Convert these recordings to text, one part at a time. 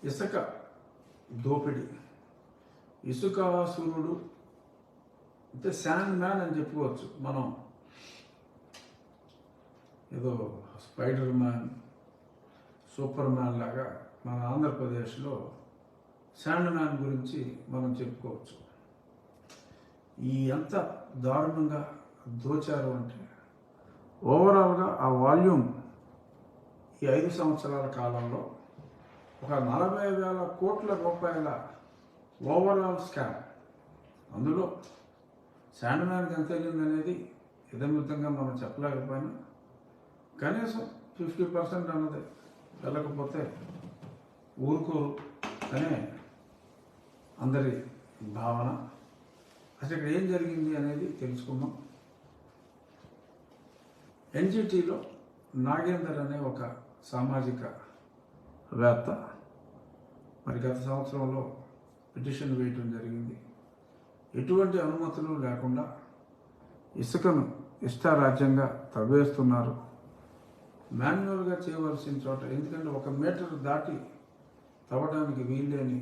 ఇసుక దోపిడీ, ఇసుకాసురుడు అంటే శాండ్ మ్యాన్ అని చెప్పుకోవచ్చు. మనం ఏదో స్పైడర్ మ్యాన్, సూపర్ మ్యాన్ లాగా మన ఆంధ్రప్రదేశ్లో శాండ్ మ్యాన్ గురించి మనం చెప్పుకోవచ్చు. ఎంత దారుణంగా దోచారు అంటే ఓవరాల్గా ఆ వాల్యూమ్ ఈ 5 సంవత్సరాల కాలంలో ఒక 40,000 కోట్ల రూపాయల ఓవరాల్ స్కామ్. అందులో శాండ్ మ్యాన్కి ఎంత వెళ్ళింది అనేది ఇదమితంగా మనం చెప్పలేకపోయినా కనీసం 50% అన్నది వెళ్ళకపోతే ఊరుకోరు అనే అందరి భావన. అసలు ఇక్కడ ఏం జరిగింది అనేది తెలుసుకుందాం. ఎన్జిటిలో నాగేందర్ అనే ఒక సామాజిక వేత్త మరి గత సంవత్సరంలో పిటిషన్ వేయటం జరిగింది. ఎటువంటి అనుమతులు లేకుండా ఇసుకను ఇష్టారాజ్యంగా తవ్వేస్తున్నారు. మాన్యువల్గా చేయవలసిన చోట, ఎందుకంటే 1 మీటర్ దాటి తవ్వడానికి వీల్లేని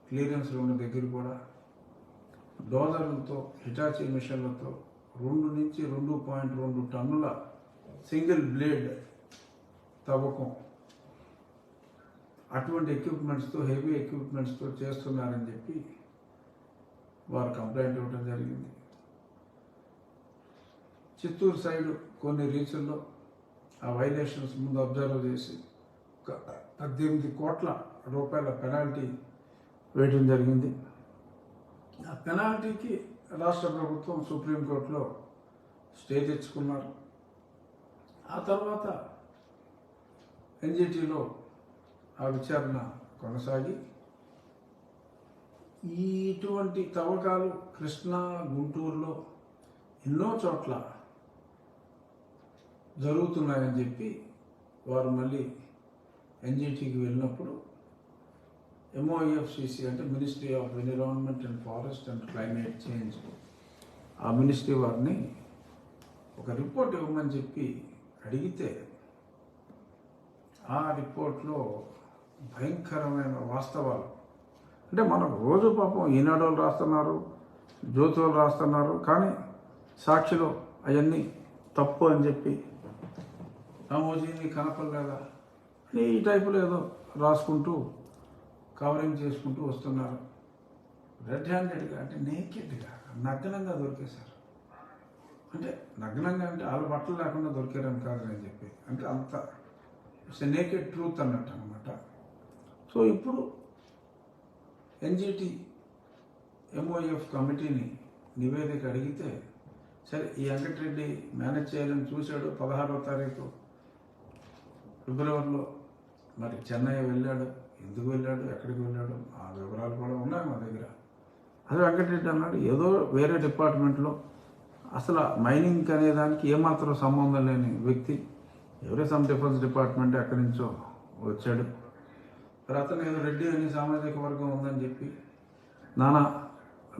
క్లియరెన్స్లు ఉన్న దగ్గర కూడా డోజర్లతో, హిటాచీ మిషన్లతో 2 నుంచి 2.2 టన్నుల సింగిల్ బ్లేడ్ తవ్వకం, అటువంటి ఎక్విప్మెంట్స్తో, హెవీ ఎక్విప్మెంట్స్తో చేస్తున్నారని చెప్పి వారు కంప్లైంట్ ఇవ్వడం జరిగింది. చిత్తూరు సైడు కొన్ని రీచుల్లో ఆ వైలేషన్స్ ముందు అబ్జర్వ్ చేసి ఒక 18 కోట్ల రూపాయల పెనాల్టీ వేయడం జరిగింది. ఆ పెనాల్టీకి రాష్ట్ర ప్రభుత్వం సుప్రీంకోర్టులో స్టే తెచ్చుకున్నారు. ఆ తర్వాత ఎన్జిటిలో ఆ విచారణ కొనసాగి ఇటువంటి తవ్వకాలు కృష్ణా, గుంటూరులో ఎన్నో చోట్ల జరుగుతున్నాయని చెప్పి వారు మళ్ళీ ఎన్జిటికి వెళ్ళినప్పుడు MOEFCC అంటే ministry of environment and forest and climate change, ఆ మినిస్ట్రీ వారిని ఒక రిపోర్ట్ ఇవ్వమని చెప్పి అడిగితే ఆ రిపోర్ట్లో భయంకరమైన వాస్తవాలు, అంటే మనకు రోజు పాపం ఈనాడు వాళ్ళు రాస్తున్నారు, జ్యోతి వాళ్ళు రాస్తున్నారు, కానీ సాక్షిలో అవన్నీ తప్పు అని చెప్పి రామోజీని కనపడలేదా అని ఈ టైపులో ఏదో రాసుకుంటూ కవరింగ్ చేసుకుంటూ వస్తున్నారు. రెడ్ హ్యాండెడ్గా, అంటే నేకెడ్గా, నగ్నంగా దొరికేశారు. అంటే నగ్నంగా అంటే వాళ్ళ బట్టలు లేకుండా దొరికారని కాదు అని చెప్పి, అంటే అంత ఇట్స్ నేకెడ్ ట్రూత్ అన్నట్టు అనమాట. సో ఇప్పుడు ఎన్జిటి MOEF కమిటీని నివేదిక అడిగితే, సరే ఈ వెంకటరెడ్డి మేనేజ్ చేయాలని చూశాడు. 16వ తారీఖు ఫిబ్రవరిలో మరి చెన్నై వెళ్ళాడు. ఎందుకు వెళ్ళాడు, ఎక్కడికి వెళ్ళాడు, ఆ వివరాలు కూడా ఉన్నాయి మా దగ్గర. అదే వెంకటరెడ్డి అన్నాడు ఏదో వేరే డిపార్ట్మెంట్లో, అసలు మైనింగ్ అనే దానికి ఏమాత్రం సంబంధం లేని వ్యక్తి, ఎవరే సమ్ డిఫెన్స్ డిపార్ట్మెంట్ ఎక్కడి నుంచో వచ్చాడు. మరి అతను ఏదో రెడ్డి అని సామాజిక వర్గం ఉందని చెప్పి నానా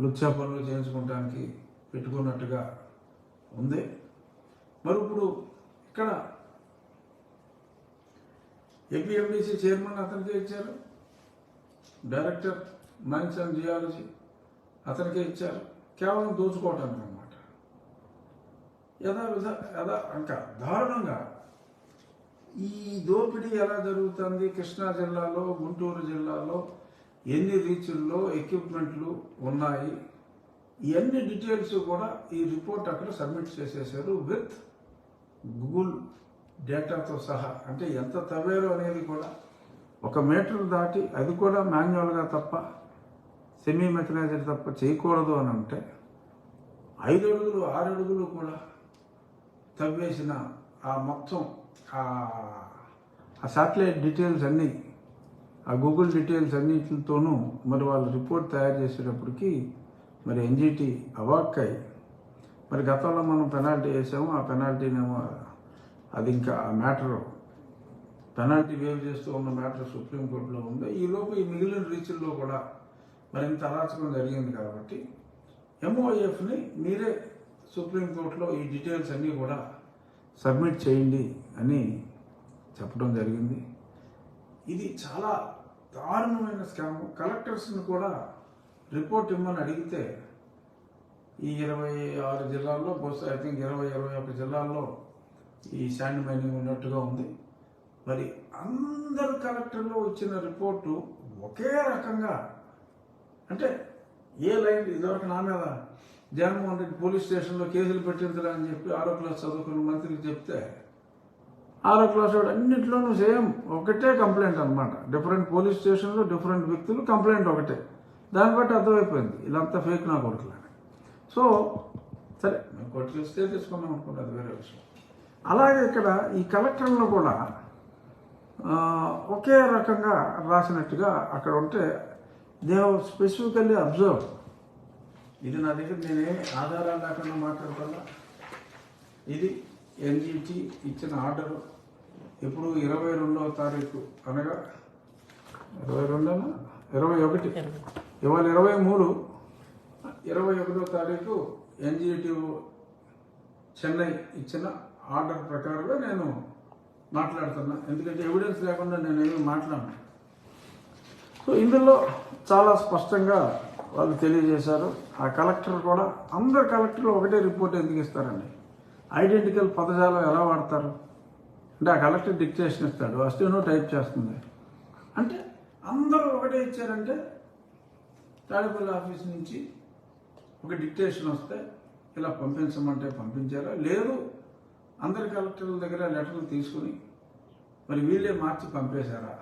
లుచ్చా పనులు చేయించుకోవడానికి పెట్టుకున్నట్టుగా ఉంది. మరి ఇప్పుడు ఇక్కడ APMDC చైర్మన్ అతనికే ఇచ్చారు, డైరెక్టర్ మైన్స్ అండ్ జియాలజీ అతనికే ఇచ్చారు, కేవలం దోచుకోవటానికి అన్నమాట. ఇంకా దారుణంగా ఈ దోపిడీ ఎలా జరుగుతుంది, కృష్ణా జిల్లాలో, గుంటూరు జిల్లాలో ఎన్ని రీచుల్లో ఎక్విప్మెంట్లు ఉన్నాయి, ఇవన్నీ డీటెయిల్స్ కూడా ఈ రిపోర్ట్ అక్కడ సబ్మిట్ చేసేసారు విత్ గూగుల్ డేటాతో సహా. అంటే ఎంత తవ్వారు అనేది కూడా 1 మీటర్ దాటి, అది కూడా మాన్యువల్గా తప్ప, సెమీ మెకనైజ్డ్ తప్ప చేయకూడదు అని అంటే 5 అడుగులు 6 అడుగులు కూడా తవ్వేసిన ఆ మొత్తం ఆ శాటిలైట్ డీటెయిల్స్ అన్నీ, ఆ గూగుల్ డీటెయిల్స్ అన్నిటితోనూ మరి వాళ్ళు రిపోర్ట్ తయారు చేసేటప్పటికి మరి ఎన్జిటి అవాక్కై, మరి గతంలో మనం పెనాల్టీ వేసాము, ఆ పెనాల్టీనేమో అది ఇంకా ఆ మ్యాటర్ పెనాల్టీ వేవ్ చేస్తూ ఉన్న మ్యాటర్ సుప్రీంకోర్టులో ఉంది. ఈలోపు ఈ మిగిలిన రీచుల్లో కూడా మరింత అరాచకం జరిగింది కాబట్టి MOEFని మీరే సుప్రీంకోర్టులో ఈ డీటెయిల్స్ అన్నీ కూడా సబ్మిట్ చేయండి అని చెప్పడం జరిగింది. ఇది చాలా దారుణమైన స్కామ్. కలెక్టర్స్ని కూడా రిపోర్ట్ ఇమ్మని అడిగితే ఈ 26 జిల్లాల్లో బహుశా ఐ థింక్ 21 జిల్లాల్లో ఈ శాండ్ మైనింగ్ ఉన్నట్టుగా ఉంది. మరి అందరు కలెక్టర్లు ఇచ్చిన రిపోర్టు ఒకే రకంగా, అంటే ఏ లైన్ ఇదివరకు నా మీద జగన్మోహన్ రెడ్డి పోలీస్ స్టేషన్లో కేసులు పెట్టించడానికి చెప్పి 6వ క్లాస్ చదువుకున్న మంత్రికి చెప్తే 6వ క్లాస్ వాడు అన్నింటిలోనూ సేమ్ ఒకటే కంప్లైంట్ అనమాట. డిఫరెంట్ పోలీస్ స్టేషన్లో డిఫరెంట్ వ్యక్తులు కంప్లైంట్ ఒకటే. దాన్ని బట్టి అర్థమైపోయింది ఇదంతా ఫేక్ నా కొడుకులని. సో సరే, మేము కొట్టుకు ఇస్తే తీసుకున్నాం అనుకుంటే అది వేరే విషయం. అలాగే ఇక్కడ ఈ కలెక్టర్లో కూడా ఒకే రకంగా రాసినట్టుగా అక్కడ ఉంటే దే హ్యావ్ స్పెసిఫికల్లీ అబ్జర్వ్. ఇది నా దగ్గర నేనేమి ఆధారాలు లేకుండా మాట్లాడుతున్నా. ఇది ఎన్జిటి ఇచ్చిన ఆర్డరు ఇప్పుడు 22వ తారీఖు, అనగా 22 21, ఇవాళ 23, 21వ తారీఖు ఎన్జిటి చెన్నై ఇచ్చిన ఆర్డర్ ప్రకారంగా నేను మాట్లాడుతున్నా. ఎందుకంటే ఎవిడెన్స్ లేకుండా నేనేమి మాట్లాడను. సో ఇందులో చాలా స్పష్టంగా వాళ్ళు తెలియజేశారు. ఆ కలెక్టర్ కూడా, అందరు కలెక్టర్లు ఒకటే రిపోర్ట్ ఎందుకు ఇస్తారండి? ఐడెంటికల్ పదజాలం ఎలా వాడతారు అంటే, ఆ కలెక్టర్ డిక్టేషన్ ఇస్తాడు, అస్టేనో టైప్ చేస్తుంది. అంటే అందరూ ఒకటే ఇచ్చారంటే తాడేపల్లి ఆఫీస్ నుంచి ఒక డిక్టేషన్ వస్తే ఇలా పంపించమంటే పంపించారా, లేదు అందరి కలెక్టర్ల దగ్గర లెటర్లు తీసుకుని మరి వీళ్ళే మార్చి పంపేశారా?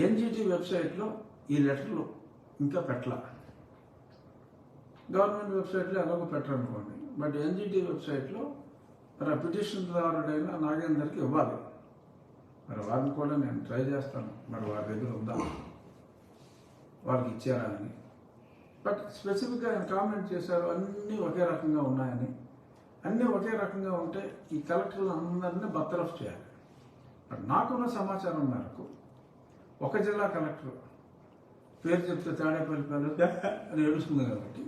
ఎన్జిటి వెబ్సైట్లో ఈ లెటర్లు ఇంకా పెట్టలా. గవర్నమెంట్ వెబ్సైట్లో ఎలాగో పెట్టరనుకోండి, బట్ ఎన్జిటి వెబ్సైట్లో మరి ఆ పిటిషన్దారుడైన నాగేందర్కి ఇవ్వాలి. మరి వారిని కూడా నేను ట్రై చేస్తాను, మరి వారి దగ్గర ఉందా, వాళ్ళకి ఇచ్చారా అని. బట్ స్పెసిఫిక్గా ఆయన కామెంట్ చేశారు అన్నీ ఒకే రకంగా ఉన్నాయని. అన్నీ ఒకే రకంగా ఉంటే ఈ కలెక్టర్లు అందరినీ బర్తరఫ్ చేయాలి. బట్ నాకున్న సమాచారం మేరకు ఒక జిల్లా కలెక్టర్ పేరు చెప్తే తాడేపల్లి పేరు అని ఏడుస్తుంది కాబట్టి,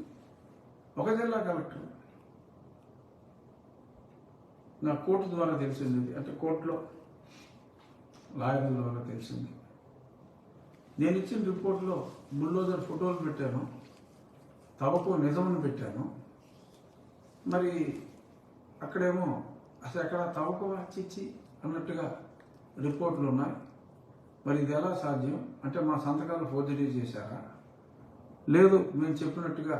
ఒక జిల్లా కలెక్టర్ నా కోర్టు ద్వారా తెలిసింది, అంటే కోర్టులో లాయర్ల ద్వారా తెలిసింది. నేను ఇచ్చిన రిపోర్ట్లో బుల్డోజర్ ఫోటోలు పెట్టాను, తవకు నిజమని పెట్టాను. మరి అక్కడేమో అసలు ఎక్కడ తవకు చిచ్చి అన్నట్టుగా రిపోర్ట్లు ఉన్నాయి. మరి ఇది ఎలా సాధ్యం అంటే, మా సంతకాలు ఫోర్జరీ చేశారా, లేదు మేము చెప్పినట్టుగా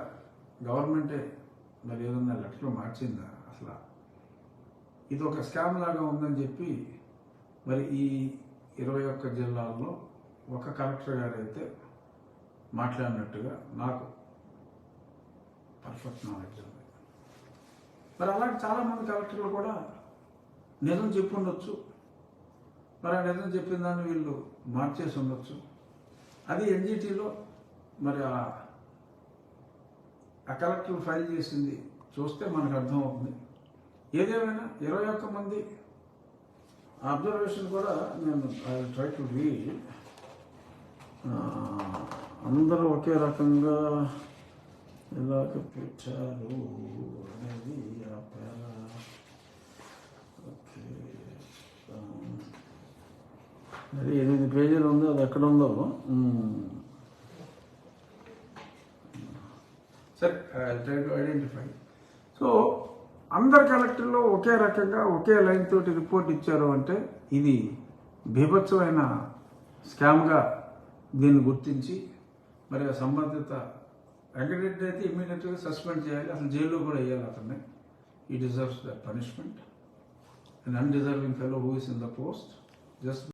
గవర్నమెంటే మరి ఏదన్నా లెటర్లు మార్చిందా, అసలు ఇది ఒక స్కామ్ లాగా ఉందని చెప్పి మరి ఈ 21 జిల్లాల్లో ఒక కలెక్టర్ గారు అయితే మాట్లాడినట్టుగా నాకు పర్ఫెక్ట్ నాలెడ్జ్ ఉంది. మరి అలాగే చాలామంది కలెక్టర్లు కూడా నిజం చెప్పి ఉండొచ్చు, మరి ఆ నిజం చెప్పిన దాన్ని వీళ్ళు మార్చేసి ఉండొచ్చు. అది ఎన్జిటిలో మరి ఆ కలెక్టర్ ఫైల్ చేసింది చూస్తే మనకు అర్థమవుతుంది. ఏదేమైనా 21 మంది అబ్జర్వేషన్ కూడా నేను ఐ ట్రై టు రీడ్. అందరూ ఒకే రకంగా ఎలాగ పెట్టారు అనేది ఓకే. మరి 8 పేజీలు ఉందో అది ఎక్కడ ఉందో సరే, ట్రై టు ఐడెంటిఫై. సో అందరు కలెక్టర్లు ఒకే రకంగా ఒకే లైన్ తోటి రిపోర్ట్ ఇచ్చారు అంటే ఇది బీభత్సమైన స్కామ్గా దీన్ని గుర్తించి మరి ఆ సంబంధిత వెంకటరెడ్డి అయితే ఇమ్మీడియట్గా సస్పెండ్ చేయాలి, అసలు జైల్లో కూడా వేయాలి అతన్ని. ఈ deserves the punishment. An undeserving fellow who is in the post just